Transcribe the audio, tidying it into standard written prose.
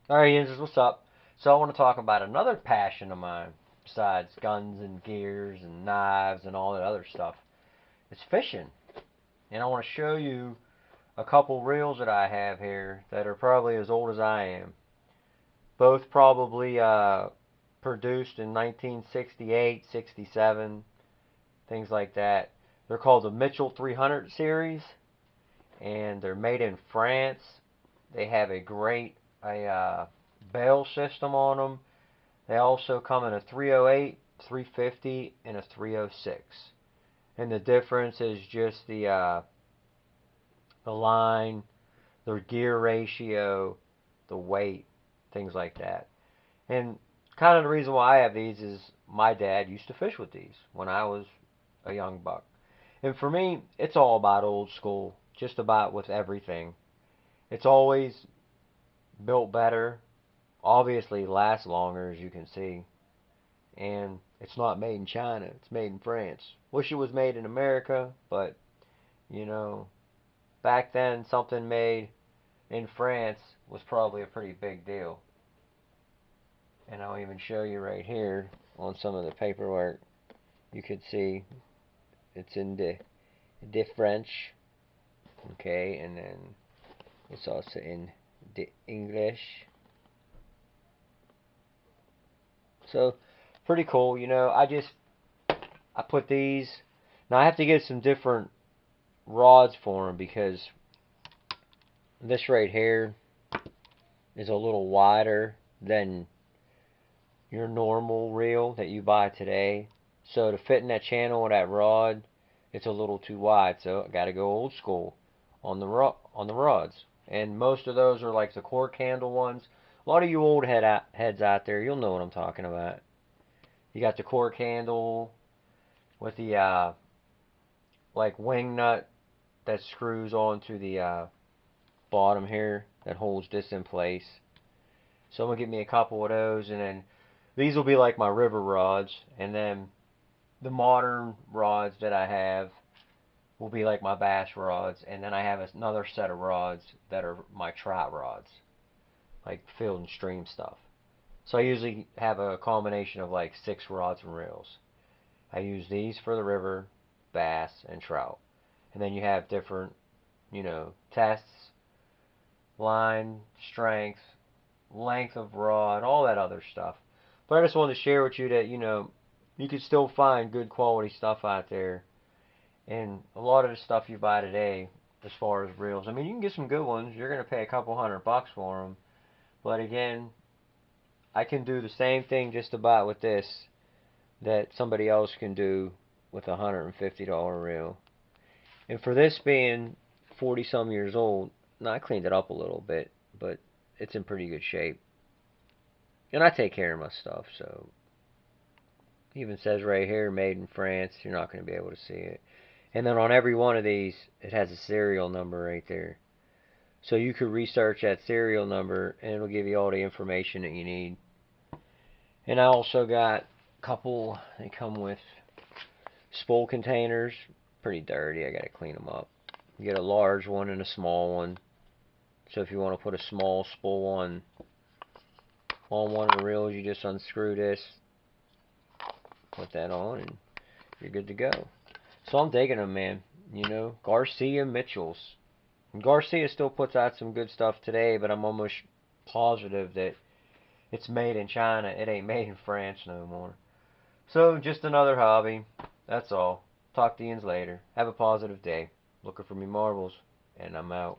Alright, Yinzers, what's up? So I want to talk about another passion of mine, besides guns and gears and knives and all that other stuff. It's fishing. And I want to show you a couple reels that I have here that are probably as old as I am. Both probably produced in 1968, 67, things like that. They're called the Mitchell 300 series, and they're made in France. They have a great bail system on them. They also come in a 308, 350, and a 306. And the difference is just the line, their gear ratio, the weight, things like that. And kind of the reason why I have these is my dad used to fish with these when I was a young buck. And for me, it's all about old school, just about with everything. It's always built better, obviously lasts longer, as you can see. And it's not made in China, it's made in France. Wish it was made in America, but you know, back then something made in France was probably a pretty big deal. And I'll even show you right here on some of the paperwork. You could see it's in the French, okay, and then it's also in the English. So pretty cool, I put these. Now I have to get some different rods for them because this right here is a little wider than your normal reel that you buy today. So to fit in that channel with that rod, it's a little too wide. So I got to go old school on the rods. And most of those are like the cork handle ones. A lot of you old heads out there, you'll know what I'm talking about. You got the cork handle with the like wing nut that screws onto the bottom here that holds this in place. So I'm gonna get me a couple of those, and then these will be like my river rods, and then the modern rods that I have will be like my bass rods, and then I have another set of rods that are my trout rods, like field and stream stuff. So I usually have a combination of like 6 rods and reels. I use these for the river, bass, and trout. And then you have different, tests, line, strength, length of rod, all that other stuff. But I just wanted to share with you that, you can still find good quality stuff out there. And a lot of the stuff you buy today, as far as reels, I mean, you can get some good ones. You're going to pay a couple $100 for them. But again, I can do the same thing just about with this that somebody else can do with a $150 reel. And for this being 40 some years old, now I cleaned it up a little bit, but it's in pretty good shape. And I take care of my stuff, so it even says right here, made in France. You're not going to be able to see it. And then on every one of these, it has a serial number right there. So you could research that serial number, and it'll give you all the information that you need. And I also got a couple, they come with spool containers. Pretty dirty, I gotta clean them up. You get a large one and a small one. So if you want to put a small spool on one of the reels, you just unscrew this, put that on, and you're good to go. So I'm digging them, man. Garcia Mitchells. And Garcia still puts out some good stuff today, but I'm almost positive that it's made in China. It ain't made in France no more. So just another hobby. That's all. Talk to you later. Have a positive day. Looking for me marbles, and I'm out.